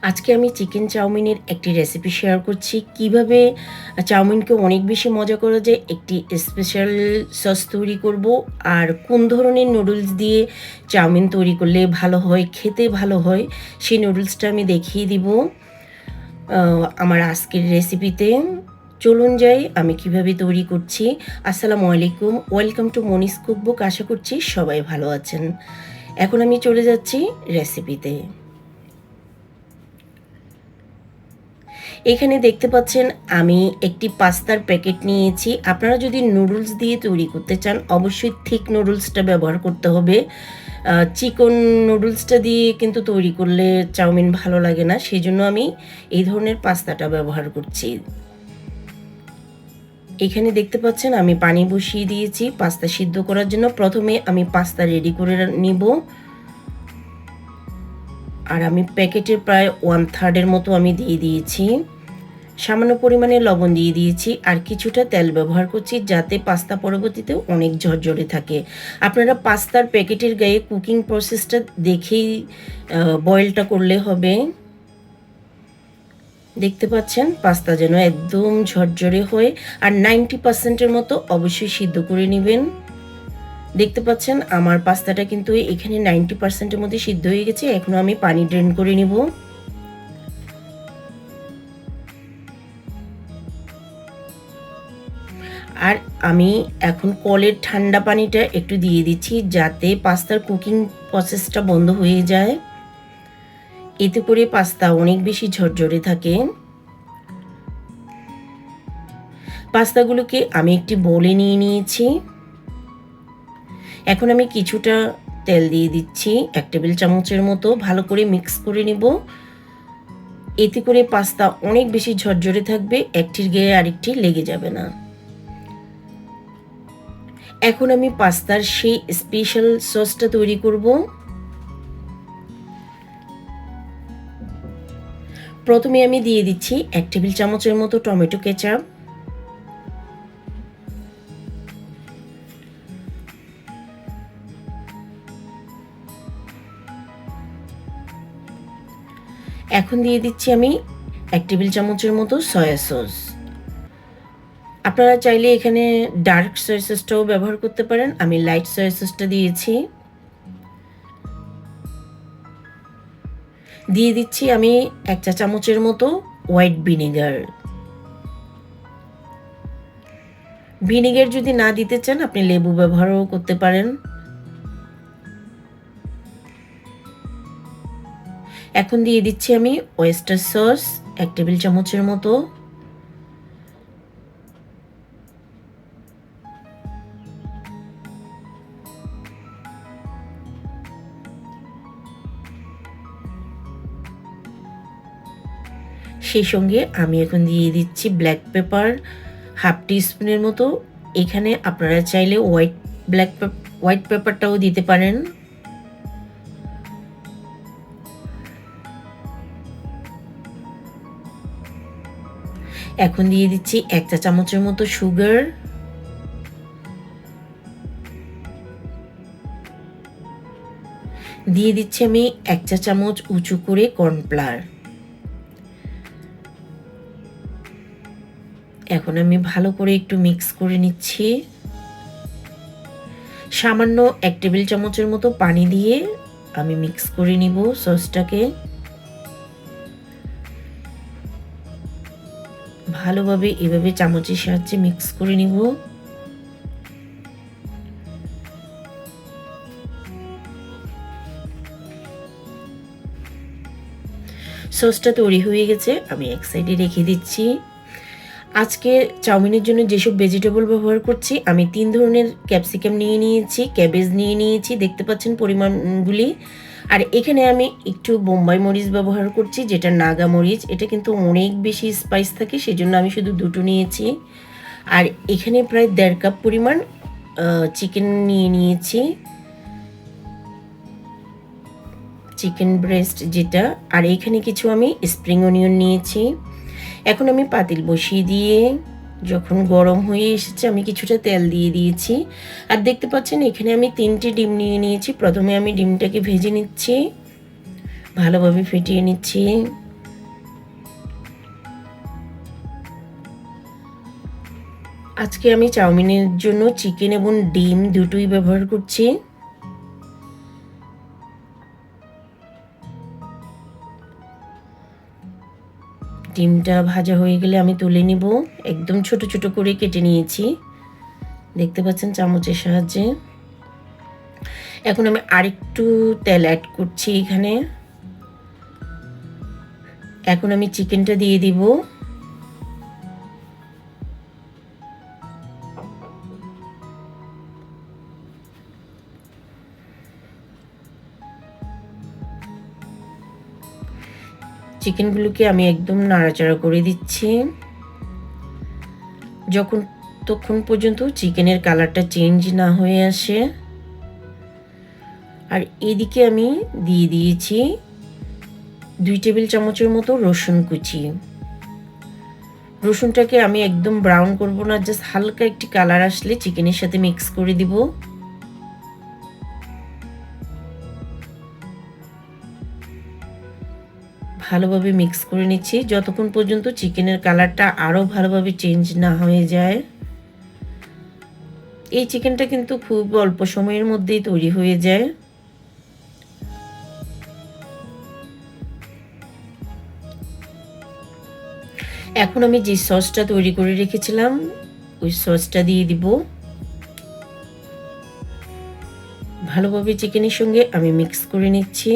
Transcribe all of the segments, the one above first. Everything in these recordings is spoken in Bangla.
আজকে আমি চিকেন চাউমিনের একটি রেসিপি শেয়ার করছি। কিভাবে চাউমিনকে অনেক বেশি মজা করা যায়, একটি স্পেশাল সস তৈরি করব। আর কোন ধরনের নুডলস দিয়ে চাউমিন তৈরি করলে ভালো হয়, খেতে ভালো হয়, সেই নুডলসটা আমি দেখিয়ে দিব আমার আজকের রেসিপিতে। চলুন যাই আমি কিভাবে তৈরি করছি। আসসালামু আলাইকুম, ওয়েলকাম টু মনিস কুকবুক। আশা করছি সবাই ভালো আছেন। এখন আমি চলে যাচ্ছি রেসিপিতে। এখানে দেখতে পাচ্ছেন আমি একটি পাস্তার প্যাকেট নিয়েছি। আপনারা যদি নুডলস দিয়ে তৈরি করতে চান অবশ্যই থিক নুডলসটা ব্যবহার করতে হবে। চিকন নুডলসটা দিয়ে কিন্তু তৈরি করলে চাউমিন ভালো লাগে না, সেই জন্য আমি এই ধরনের পাস্তাটা ব্যবহার করছি। এখানে দেখতে পাচ্ছেন আমি পানি বসিয়ে দিয়েছি পাস্তা সিদ্ধ করার জন্য। প্রথমে আমি পাস্তা রেডি করে নিব। আর আমি প্যাকেটের প্রায় 1/3 মতো আমি দিয়ে দিয়েছি। সামান্য পরিমাণে লবণ দিয়ে দিয়েছি আর কিছুটা তেল ব্যবহার করছি, যাতে পাস্তা পরবর্তীতে অনেক ঝরঝরে থাকে। আপনারা পাস্তার প্যাকেটের গায়ে কুকিং প্রসেসটা দেখেই বয়েলটা করলে হবে। দেখতে পাচ্ছেন পাস্তা যেন একদম ঝরঝরে হয়, আর 90%-এর মতো অবশ্যই সিদ্ধ করে নেবেন। দেখতে পাচ্ছেন আমার পাস্তাটা কিন্তু এখানে 90%-এর মধ্যে সিদ্ধ হয়ে গেছে। এখন আমি পানি ড্রেন করে নিব। আর আমি এখন কলের ঠান্ডা পানিটা একটু দিয়ে দিচ্ছি, যাতে পাস্তার কুকিং প্রসেসটা বন্ধ হয়ে যায়। এতে করে পাস্তা অনেক বেশি ঝরঝরে থাকে। পাস্তাগুলোকে আমি একটি বোলে নিয়ে নিয়েছি। এখন আমি কিছুটা তেল দিয়ে দিচ্ছি, 1 টেবিল চামচের মতো। ভালো করে মিক্স করে নিব। এতে করে পাস্তা অনেক বেশি ঝরঝরে থাকবে, একটির গায়ে আরেকটি লেগে যাবে না। এখন আমি পাস্তার সেই স্পেশাল সসটা তৈরি করব। প্রথমে আমি দিয়ে দিচ্ছি 1 টেবিল চামচের মতো টমেটো কেচাপ। এখন দিয়ে দিচ্ছি আমি 1 টেবিল চামচের মতো সয়া সস। আপনারা চাইলে এখানে ডার্ক সয়া সসটাও ব্যবহার করতে পারেন, আমি লাইট সয়া সসটা দিয়েছি। দিয়ে দিচ্ছি আমি 1 চা চামচের মতো হোয়াইট ভিনেগার। ভিনেগার যদি না দিতে চান আপনি লেবু ব্যবহারও করতে পারেন। এখন দিয়ে দিচ্ছি আমি ওয়েস্টার সস 1 টেবিল চামচের মতো। সেই সঙ্গে আমি এখন দিয়ে দিচ্ছি ব্ল্যাক পেপার 1/2 টিস্পুনের মতো। এখানে আপনারা চাইলে হোয়াইট পেপারটাও দিতে পারেন। এখন দিয়ে দিচ্ছি 1 চা চামচের মতো সুগার। দিয়ে দিচ্ছি আমি 1 চা চামচ উঁচু করে কর্নফ্লাওয়ার। এখন আমি ভালো করে একটু মিক্স করে নিচ্ছি। সামান্য 1 টেবিল চামচের মতো পানি দিয়ে আমি মিক্স করে নিব সসটাকে। ভালোভাবে এভাবে চামচের সাহায্যে মিক্স করে নিব। সসটা তৈরি হয়ে গেছে, আমি এক সাইডে রেখে দিচ্ছি। আজকে চাউমিনের জন্য যেসব ভেজিটেবল ব্যবহার করছি, আমি 3 ধরনের ক্যাপসিকাম নিয়ে নিয়েছি, ক্যাবেজ নিয়ে নিয়েছি, দেখতে পাচ্ছেন পরিমাণগুলি। আর এখানে আমি একটু বোম্বাই মরিচ ব্যবহার করছি, যেটা নাগা মরিচ। এটা কিন্তু অনেক বেশি স্পাইস থাকে, সেজন্য আমি শুধু 2টো নিয়েছি। আর এখানে প্রায় 1.5 কাপ পরিমাণ চিকেন নিয়ে নিয়েছি, চিকেন ব্রেস্ট যেটা। আর এখানে কিছু আমি স্প্রিং অনিয়ন নিয়েছি। এখন আমি পাতিল বসিয়ে দিয়ে যখন গরম হয়ে এসেছে আমি কিছুটা তেল দিয়ে দিয়েছি। আর দেখতে পাচ্ছেন এখানে আমি 3টে ডিম নিয়ে নিয়েছি। প্রথমে আমি ডিমটাকে ভেজে নিচ্ছি, ভালোভাবে ফেটিয়ে নিচ্ছি। আজকে আমি চাউমিনের জন্য চিকেন এবং ডিম দুটোই ব্যবহার করছি। ডিমটা ভাজা হয়ে গেলে আমি তুলে নিব। একদম ছোট ছোট করে কেটে নিয়েছি, দেখতে পাচ্ছেন চামচের সাহায্যে। এখন আমি আরেকটু তেল অ্যাড করছি এখানে। এখন আমি চিকেনটা দিয়ে দিব। চিকেনগুলোকে আমি একদম নাড়াচাড়া করে দিচ্ছি ততক্ষণ পর্যন্ত চিকেনের কালারটা চেঞ্জ না হয়ে আসে। আর এদিকে আমি দিয়ে দিয়েছি 2 টেবিল চামচের মতো রসুন কুচি। রসুনটাকে আমি একদম ব্রাউন করব না, জাস্ট হালকা একটি কালার আসলে চিকেনের সাথে মিক্স করে দিব। ভালোভাবে মিক্স করে নিচ্ছি যতক্ষণ পর্যন্ত চিকেনের কালারটা আরও ভালোভাবে চেঞ্জ না হয়ে যায়। এই চিকেনটা কিন্তু খুব অল্প সময়ের মধ্যেই তৈরি হয়ে যায়। এখন আমি যে সসটা তৈরি করে রেখেছিলাম ওই সসটা দিয়ে দিব। ভালোভাবে চিকেনের সঙ্গে আমি মিক্স করে নিচ্ছি।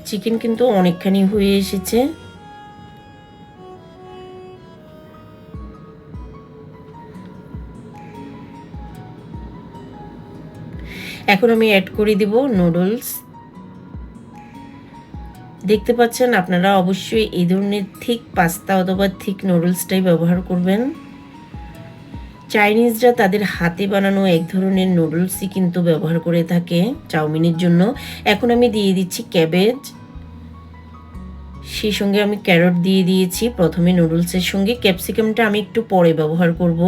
চিকেন কিন্তু অনেকখানি হয়ে এসেছে। এখন আমি অ্যাড করে দিব নুডলস। দেখতে পাচ্ছেন আপনারা অবশ্যই এই ধরনের থিক পাস্তা অথবা থিক নুডলসটাই ব্যবহার করবেন। চাইনিজরা তাদের হাতে বানানো এক ধরনের নুডলসই কিন্তু ব্যবহার করে থাকে চাউমিনের জন্য। এখন আমি দিয়ে দিচ্ছি ক্যাবেজ, সেই সঙ্গে আমি ক্যারট দিয়ে দিয়েছি প্রথমে নুডলসের সঙ্গে। ক্যাপসিকামটা আমি একটু পরে ব্যবহার করব।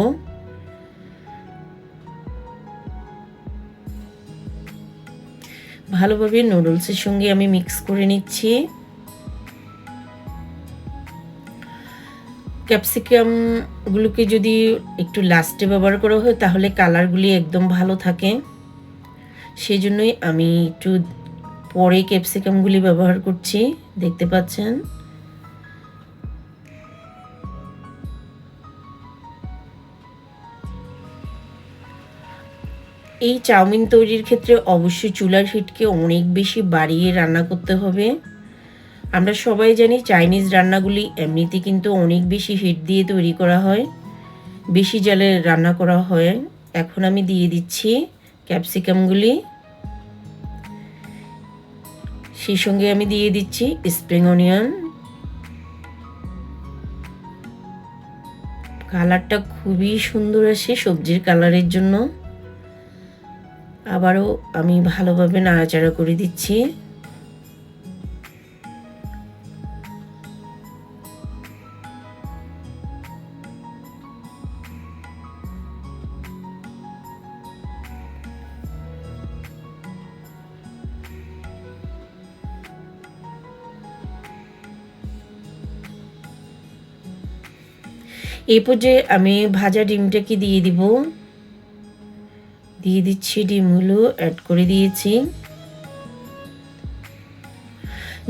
ভালোভাবে নুডলসের সঙ্গে আমি মিক্স করে নিচ্ছি। ক্যাপসিকামগুলোকে যদি একটু লাস্টে ব্যবহার করা হয় তাহলে কালারগুলি একদম ভালো থাকে, সেই জন্যই আমি একটু পরে ক্যাপসিকামগুলি ব্যবহার করছি, দেখতে পাচ্ছেন। এই চাউমিন তৈরির ক্ষেত্রে অবশ্যই চুলার হিটকে অনেক বেশি বাড়িয়ে রান্না করতে হবে। আমরা সবাই জানি চাইনিজ রান্নাগুলি এমনিতে কিন্তু অনেক বেশি হিট দিয়ে তৈরি করা হয়, বেশি জালে রান্না করা হয়। এখন আমি দিয়ে দিচ্ছি ক্যাপসিকামগুলি, সেই সঙ্গে আমি দিয়ে দিচ্ছি স্প্রিং অনিয়ন। কালারটা খুবই সুন্দর আসে সবজির কালারের জন্য। আবারও আমি ভালোভাবে নাড়াচাড়া করে দিচ্ছি। এই পর্যায়ে আমি ভাজা ডিমটাকে দিয়ে দিব। দিয়ে দিচ্ছি, ডিমগুলো অ্যাড করে দিয়েছি।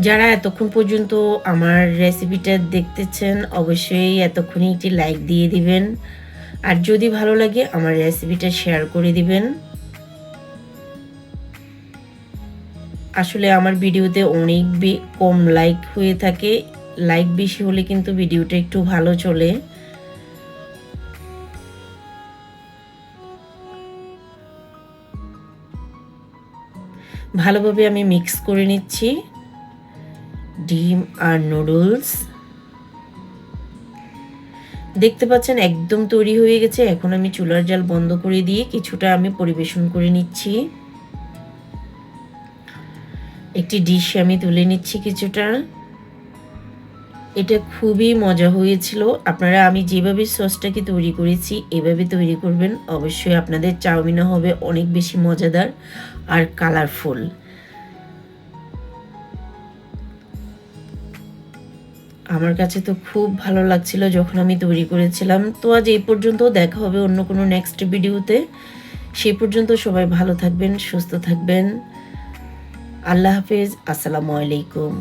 যারা এতক্ষণ পর্যন্ত আমার রেসিপিটা দেখতেছেন অবশ্যই এতক্ষণই একটি লাইক দিয়ে দিবেন, আর যদি ভালো লাগে আমার রেসিপিটা শেয়ার করে দিবেন। আসলে আমার ভিডিওতে অনেক কম লাইক হয়ে থাকে, লাইক বেশি হলে কিন্তু ভিডিওটা একটু ভালো চলে। ভালোভাবে আমি মিক্স করে নিচ্ছি ডিম আর নুডলস। দেখতে পাচ্ছেন একদম তৈরি হয়ে গেছে। এখন আমি চুলার জাল বন্ধ করে দিয়ে কিছুটা আমি পরিবেশন করে নিচ্ছি। একটি ডিশে আমি তুলে নিচ্ছি কিছুটা। এটা খুবই মজা হয়েছিল। আপনারা আমি যেভাবে সসটাকে তৈরি করেছি এভাবে তৈরি করবেন, অবশ্যই আপনাদের চাউমিনও হবে অনেক বেশি মজাদার আর কালারফুল। আমার কাছে তো খুব ভালো লাগছিল যখন আমি তৈরি করেছিলাম। তো আজ এই পর্যন্ত, দেখা হবে অন্য কোনো নেক্সট ভিডিওতে। সেই পর্যন্ত সবাই ভালো থাকবেন, সুস্থ থাকবেন। আল্লাহ হাফেজ। আসসালামু আলাইকুম।